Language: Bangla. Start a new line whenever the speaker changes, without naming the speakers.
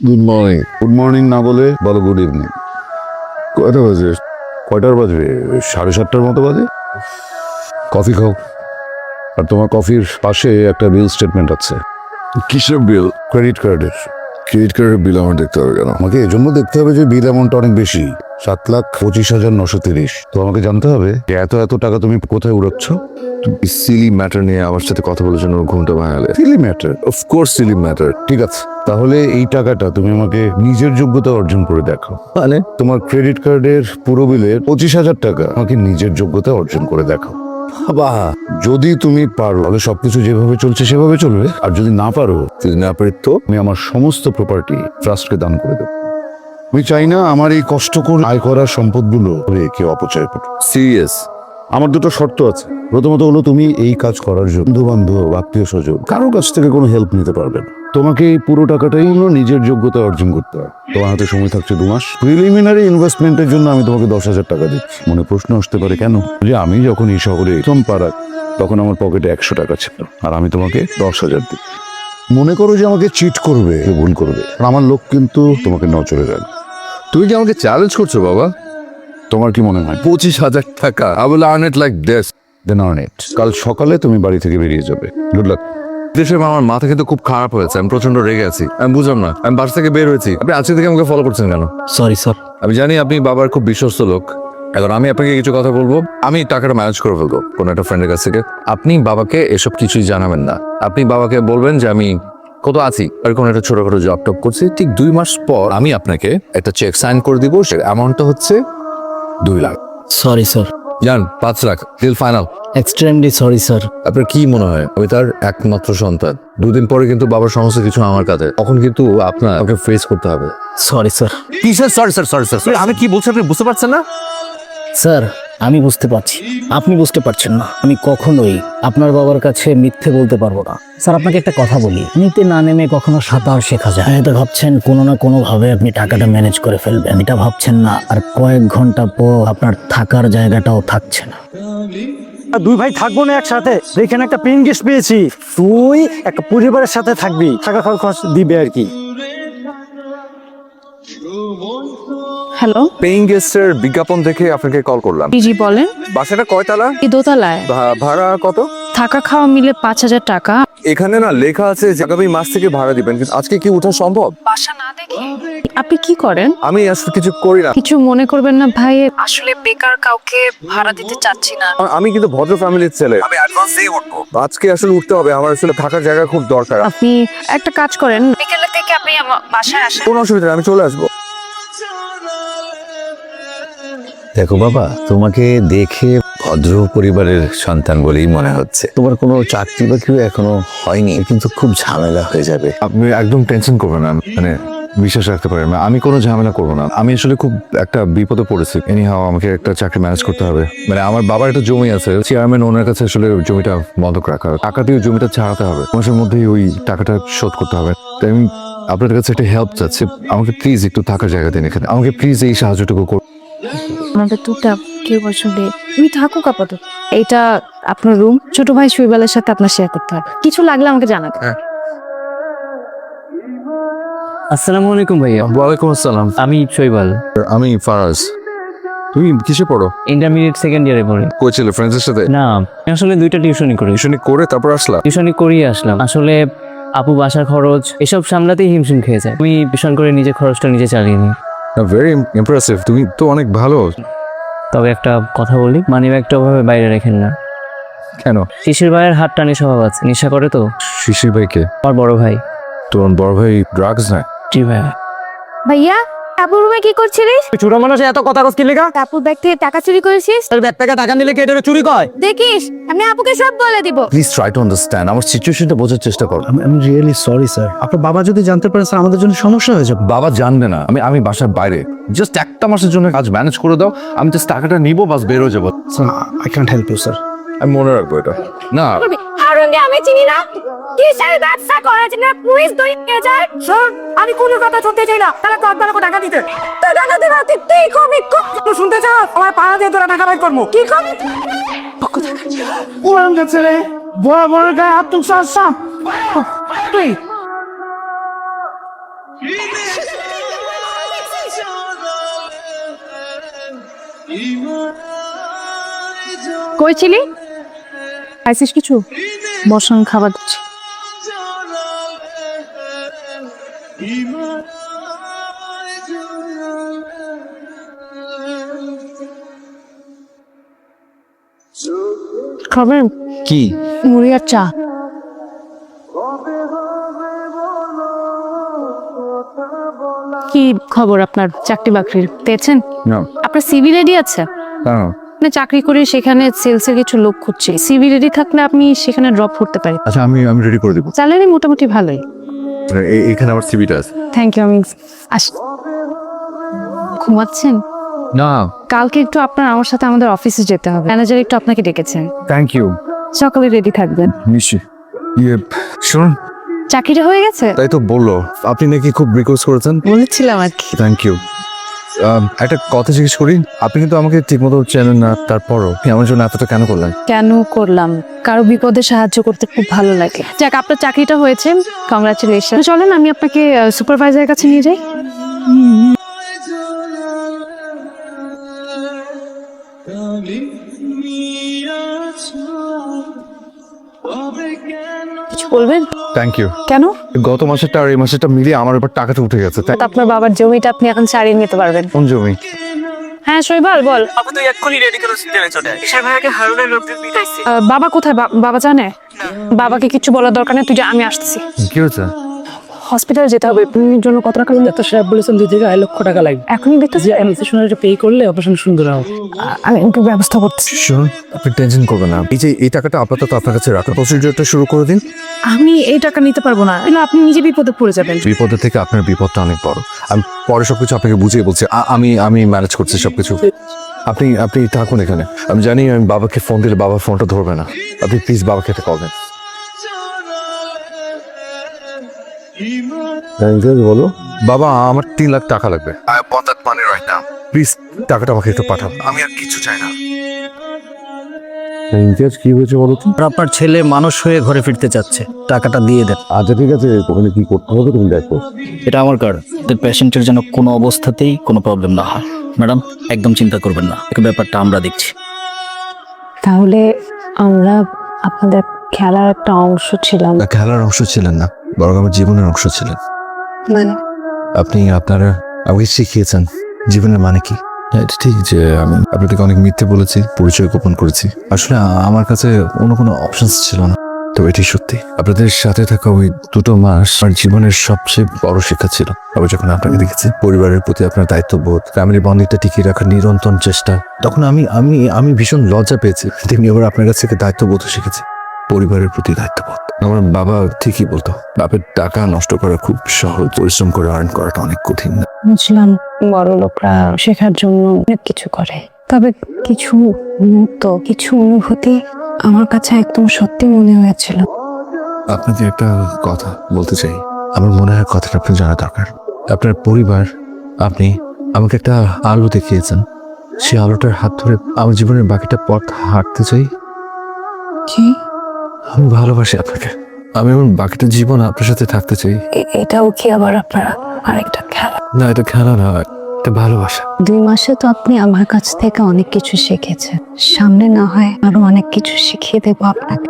Good morning. গুড মর্নিং না বলে বলো গুড ইভিনিং। কয়টা বাজে? কয়টার বাজবে? 7:30টার মতো বাজে। কফি খাও। আর তোমার কফির পাশে একটা বিল স্টেটমেন্ট আছে।
কিসের বিল?
ক্রেডিট কার্ডের।
ক্রেডিট কার্ডের বিল আমার দেখতে হবে কেন?
আমাকে এজন্য দেখতে হবে যে বিল অ্যামাউন্টটা অনেক বেশি, 7,25,930। তো আমাকে জানতে হবে যে এত এত টাকা তুমি কোথায় উড়াচ্ছ।
সিলি ম্যাটার নিয়ে আমার সাথে কথা বলার জন্য ঘুমটা ভাঙালে।
Silly matter.
Of course silly matter.
ঠিক আছে, তাহলে এই টাকাটা তুমি আমাকে নিজের যোগ্যতা অর্জন করে দেখো।
মানে
তোমার ক্রেডিট কার্ডের পুরো বিলের 25,000 টাকা আমাকে নিজের যোগ্যতা অর্জন করে দেখো।
বাবা,
যদি তুমি পারো তাহলে সবকিছু যেভাবে চলছে সেভাবে চলবে, আর যদি না পারো
যদি না পারি তো?
আমি আমার সমস্ত প্রপার্টি ট্রাস্টকে দান করে দেবো। আমি চাই না আমার এই কষ্ট করে আয় করা সম্পদগুলো কেউ অপচয় করুক।
সিরিয়াস?
আমার দুটো শর্ত আছে। প্রথমত হলো তুমি এই কাজ করার জন্য বন্ধু বান্ধব আত্মীয় স্বজন কারোর কাছ থেকে কোনো হেল্প নিতে পারবে না। তোমাকে এই পুরো টাকাটাই হলো নিজের যোগ্যতা অর্জন করতে হয়। তোমার হাতে সময় থাকছে 2 মাস। প্রিলিমিনারি ইনভেস্টমেন্টের জন্য আমি তোমাকে 10,000 টাকা দিচ্ছি। মনে প্রশ্ন আসতে পারে কেন? যে আমি যখন এই শহরে প্রথম পাড়া তখন আমার পকেটে 100 টাকা ছিল, আর আমি তোমাকে 10,000 দিই। মনে করো যে আমাকে চিট করবে, ভুল করবে, আর আমার লোক কিন্তু তোমাকে নজরে রাখবে।
তুমি কি আমাকে চ্যালেঞ্জ করছো বাবা?
তোমার কি মনে হয়?
25,000 টাকা I will earn it like this.
Then on it. কাল সকালে তুমি বাড়ি থেকে বেরিয়ে যাবে। Good luck.
দেশে আমার মাথা কিন্তু খুব খারাপ হয়েছে, আমি প্রচন্ড রেগে আছি। আমি বুঝলাম না, আমি বাসা থেকে বের হয়েছি, আপনি আজকে থেকে আমাকে ফলো করছেন কেন?
Sorry sir.
আমি জানি আপনি বাবার খুব বিশ্বস্ত লোক। এখন আমি আপনাকে কিছু কথা বলবো, আমি টাকাটা ম্যানেজ করে ফেলবো কোনো একটা ফ্রেন্ডের কাছ থেকে। আপনি বাবাকে এসব কিছুই জানাবেন না। আপনি বাবাকে বলবেন যে আমি কত আছি আর কোনো একটা ছোটখাটো জব টপ করছি, ঠিক 2 মাস পর আমি আপনাকে একটা চেক সাইন করে দিব। সে অ্যামাউন্টটা হচ্ছে 2 লাখ।
Sorry sir.
জান 5 lakh deal final.
Extremely sorry sir.
আপনার কি মনে হয় আমি তার একমাত্র সন্তান? 2 দিন পরে কিন্তু বাবার সমস্ত কিছু আমার কাছে, তখন কিন্তু আপনার ওকে ফেস করতে হবে।
Sorry sir.
কিসের সরি স্যার? সরি স্যার, আমি কি বলছি আপনি বুঝতে পারছেন না?
স্যার আমি বুঝতে পারছি, আপনি বুঝতে পারছেন না। আমি কখনোই আপনার বাবার কাছে মিথ্যে বলতে পারবো না। স্যার আপনাকে একটা কথা বলি, নিতে না নেমে কখনো সাঁতার শেখা যায়। এটা ভাবছেন কোনো না কোনো ভাবে আপনি টাকাটা ম্যানেজ করে ফেলবেন, এটা ভাবছেন না। আর কয়েক ঘন্টা পর আপনার থাকার জায়গাটাও থাকছে না।
দুই ভাই থাকবো না একসাথে। এখানে একটা পেইং গেস্ট পেয়েছি, তুই একটা পরিবারের সাথে থাকবি, থাকা খাওয়ার খরচ দিবে আর কি।
হ্যালো,
পেইং গেস্টের বিজ্ঞাপন দেখে আপনাকে কল করলাম।
জি বলেন।
বাসাটা কয়তলা?
এই দোতলায়,
ভাড়া কত?
থাকা খাওয়া মিলে 5,000 টাকা।
এখানে না লেখা আছে যে আগামী মাস থেকে ভাড়া দিবেন, কিন্তু আজকে কি ওঠা সম্ভব?
বাসা না দেখে আপনি কি করেন?
আমি আসলে কিছু করি না।
কিছু মনে করবেন না ভাই, আসলে বেকার কাউকে ভাড়া দিতে চাচ্ছি না।
আমি কিন্তু ভদ্র ফ্যামিলির ছেলে, আমি অ্যাডভান্স দিয়ে উঠবো। আজকে আসলে উঠতে হবে, আমার আসলে থাকার জায়গা খুব দরকার।
আপনি একটা কাজ করেন, বিকেলে থেকে আপনি আমার বাসায় আসেন।
কোনো অসুবিধা নেই, আমি চলে আসবো।
দেখো বাবা, তোমাকে দেখে ভদ্র পরিবারের সন্তান বলেই মনে হচ্ছে। তোমার কোনো চাকরি বাকরি এখনো হয়নি, কিন্তু খুব ঝামেলা হয়ে যাবে।
আপনি একদম টেনশন করবেন না, মানে বিশ্বাস রাখতে পারেন, আমি কোনো ঝামেলা করবো না। আমি আসলে খুব একটা বিপদে পড়েছি। এনিহাও আমাকে একটা চাকরি ম্যানেজ করতে হবে। মানে আমার বাবার একটা জমি আছে, চেয়ারম্যান ওনার কাছে আসলে জমিটা বন্ধক রাখা, টাকা দিয়ে জমিটা ছাড়াতে হবে, মাসের মধ্যেই ওই টাকাটা শোধ করতে হবে। তাই আমি আপনার কাছে একটা হেল্প চাচ্ছি, আমাকে প্লিজ একটু থাকার জায়গা দিন এখানে, আমাকে প্লিজ এই সাহায্যটুকু করুন।
আমাদের দুটা কেউ আসলে তুমি থাকুক আপাতত। এটা আপনার রুম, ছোট ভাই শৈবালের সাথে আপনার শেয়ার করতে হবে। কিছু লাগলে আমাকে জানাবেন।
আসসালামু আলাইকুম ভাইয়া।
ওয়ালাইকুম আসসালাম।
আমি শৈবাল,
আমি ফারাজ। তুমি কিসে পড়ো?
ইন্টারমিডিয়েট সেকেন্ড ইয়ারে পড়ি।
কই ছিলে, ফ্রেন্ডসের সাথে?
না, আমি আসলে 2টা টিউশনই করি।
টিউশনি করে তারপর আসলা?
টিউশনি করিয়ে আসলাম। আসলে আপু বাসার খরচ এসব সামলাতেই হিমশিম খেয়ে যায়। আমি টিউশন করে নিজের খরচটা নিজে চালিয়ে নিই।
ভেরি ইমপ্রেসিভ, তুমি তো অনেক ভালো।
তবে একটা কথা বলি, মানি ব্যাগটা ওভাবে বাইরে রাখেন না।
কেন?
শিশির ভাইয়ের হাত টানি স্বভাব আছে, নেশা করে তো।
শিশির ভাইকে?
আমার বড় ভাই।
তোমার বড় ভাই ড্রাগস নেয়?
জি ভাইয়া।
ভাইয়া, আপুর রুমে কি করছিলিস?
ছোট মানুষ এত কথা কস কি লেগা?
আপুর ব্যাগ থেকে টাকা চুরি করেছিস?
তোর ব্যাগ থেকে টাকা নিলে কি এটা চুরি কয়?
দেখিস, আমি আপুকে সব বলে দিব।
প্লিজ ট্রাই টু আন্ডারস্ট্যান্ড, আমার সিচুয়েশনটা বোঝার চেষ্টা করো।
আমি রিয়েলি সরি স্যার। আপনার বাবা যদি জানতে পারে স্যার, আমাদের জন্য সমস্যা হয়ে যাবে।
বাবা জানবে না, আমি বাসার বাইরে জাস্ট একটা মাসের জন্য কাজ ম্যানেজ করে দাও, আমি জাস্ট টাকাটা নিবো, বাস বের হয়ে যাবো।
Sir I can't help you sir.
আমি মনে রাখবো এটা। না
হারুনকে আমি চিনি না। কিসের ব্যবসা করার জন্য পুলিশ ধরে নিয়ে যায়?
স্যার আমি কোনো কথা শুনতে চাই না। তাহলে তো আপনাকে টাকা দিতে।
তো টাকা দিবা, তুই কবি
তুই শুনতে চাস? আমার পাড়া দিয়ে তোরা টাকা বাই করবো।
কি কবি?
পুরান গেছে রে, বড় বড় গায়ে হাত তুলছ। তুই
কই ছিলি? খাইছিস কিছু? বসান, খাবার দিচ্ছি। খাবেন?
কি
মুড়ি আর চা। কি খবর আপনার চাকরি বাকরির? পেয়েছেন?
না
আপনার সিভি রেডি আছে? আপনি চাকরি করে সেখানে সেলসের কিছু লোক খুঁজছে, সিভি রেডি থাকলে আপনি সেখানে ড্রপ করতে পারি।
আচ্ছা, আমি রেডি করে দেবো।
স্যালারি মোটামুটি ভালোই।
এখানে আমার সিভিটা আছে।
Thank you. আমি ঘুমাচ্ছেন?
না,
কালকে একটু আপনার আমার সাথে আমাদের অফিসে যেতে হবে, ম্যানেজার একটু আপনাকে ডেকেছেন।
Thank you.
সকালে রেডি থাকবেন।
নিশ্চয়ই। শুনুন,
চাকরিটা হয়ে গেছে?
তাই তো বললো, আপনি নাকি খুব রিকোয়েস্ট করেছেন।
বলেছিলাম আর কি।
Thank you. একটা কথা জিজ্ঞেস করি, আপনি কিন্তু আমাকে ঠিকমতো চেনেন না, তারপরও আপনি আমার জন্য এতটা কেন করলেন?
কেন করলাম? কারো বিপদে সাহায্য করতে খুব ভালো লাগে। যাক, আপনার চাকরিটা হয়েছে, কংগ্রাচুলেশন। চলেন আমি আপনাকে সুপারভাইজারের কাছে নিয়ে যাই। কিছু বলবেন?
Thank you.
কেন?
গত মাসেরটা আর এই মাসেরটা মিলিয়ে আমার উপর টাকাটা উঠে গেছে।
তো আপনার বাবার জমিটা আপনি এখন ছাড়িয়ে নিতে পারবেন।
কোন জমি?
হ্যাঁ শৈবাল, বল। বাবা কোথায়? বাবা জানে? বাবাকে কিছু বলার দরকার নেই, তুই যা, আমি আসতেছি।
কি হয়েছে?
হসপিটালে যেতে হবে। তুমি জন্য কত টাকা লাগবে?
তো সাহেব বলেছেন 2 থেকে 2.5 লক্ষ টাকা লাগবে।
এখনই দেখতে
যে এমসেশনারিটা পে করলে অপারেশন সুন্দর হবে।
আমি ওকে ব্যবস্থা করতেছি।
শুনুন, আপনি টেনশন করবেন না। এই টাকাটা আপাতত আপনার কাছে রাখা, প্রসিডিউরটা শুরু করে দিন।
আমি এই টাকা নিতে পারবো না, না আপনি নিজে বিপদে পড়ে যাবেন।
বিপদের থেকে আপনার বিপদটা অনেক বড়। আমি পরে সবকিছু আপনাকে বুঝিয়ে বলছি। আমি ম্যানেজ করছি সবকিছু। আপনি থাকুন এখানে। আমি জানি আমি বাবাকে ফোন দিলে বাবা ফোনটা ধরবে না। আপনি প্লিজ বাবাকে একটা কল দেন।
বলো।
বাবা, আমার 3 লাখ টাকা লাগবে। I want that money right now. Please টাকাটা আমাকে একটু পাঠান, আমি আর কিছু চাই না।
ইমতিয়াজ, কি হয়েছে বলো তো?
আপনার ছেলে মানুষ হয়ে ঘরে ফিরতে চাচ্ছে, টাকাটা দিয়ে দেন।
আচ্ছা ঠিক আছে, ওখানে কি করতে হবে তুমি দেখো।
এটা আমার কার্ড। পেশেন্টের যেন কোনো অবস্থাতেই কোনো প্রবলেম না হয়। ম্যাডাম, একদম চিন্তা করবেন না, এই ব্যাপারটা আমরা দেখছি।
তাহলে আমরা আপনাদের খেলার একটা অংশ ছিলাম।
খেলার অংশ ছিলেন না, বরং আমার জীবনের অংশ ছিলেন।
মানে
আপনি আমাকে শিখিয়েছেন জীবনের মানে কি। এটা ঠিক যে আমি আপনাদেরকে অনেক মিথ্যে বলেছি, পরিচয় গোপন করেছি। আসলে আমার কাছে অন্য কোনো অপশনস ছিল না। তো এটি সত্যি, আপনাদের সাথে থাকা ওই 2 মাস আমার জীবনের সবচেয়ে বড় শিক্ষা ছিল। আবার যখন আপনাকে দেখেছি, পরিবারের প্রতি আপনার দায়িত্ববোধ, ফ্যামিলি বন্ডিংটা টিকিয়ে রাখার নিরন্তর চেষ্টা, তখন আমি ভীষণ লজ্জা পেয়েছি। তেমনি আবার আপনার কাছ থেকে দায়িত্ববোধ শিখেছি, পরিবারের প্রতি দায়িত্ববোধ। আমার বাবা ঠিকই বলতো, বাপের টাকা নষ্ট করা খুব সহজ, পরিশ্রম করে আর্ন করাটা অনেক কঠিন।
বুঝলাম, বড় লোকরা শেখার জন্য অনেক কিছু করে, তবে কিছু মুহূর্ত, কিছু অনুভূতি আমার কাছে একদম সত্যি মনে হয়েছিল।
আপনাকে একটা কথা বলতে চাই। আমার মনে হয় কথাটা আপনার জানা দরকার। আপনার পরিবার, আপনি আমাকে একটা আলো দেখিয়েছেন। সেই আলোটার হাত ধরে আমার জীবনের বাকিটা পথ হাঁটতে চাই।
কি?
আমি ভালোবাসি আপনাকে। আমি আমার বাকিটা জীবন আপনার সাথে থাকতে চাই।
এটাও কি আবার আপনার আরেকটা খেলা?
না, এটা খেলা না, এটা ভালোবাসা।
2 মাসে তো আপনি আমার কাছ থেকে অনেক কিছু শিখেছেন, সামনে না হয় আরো অনেক কিছু শিখিয়ে দেবো আপনাকে।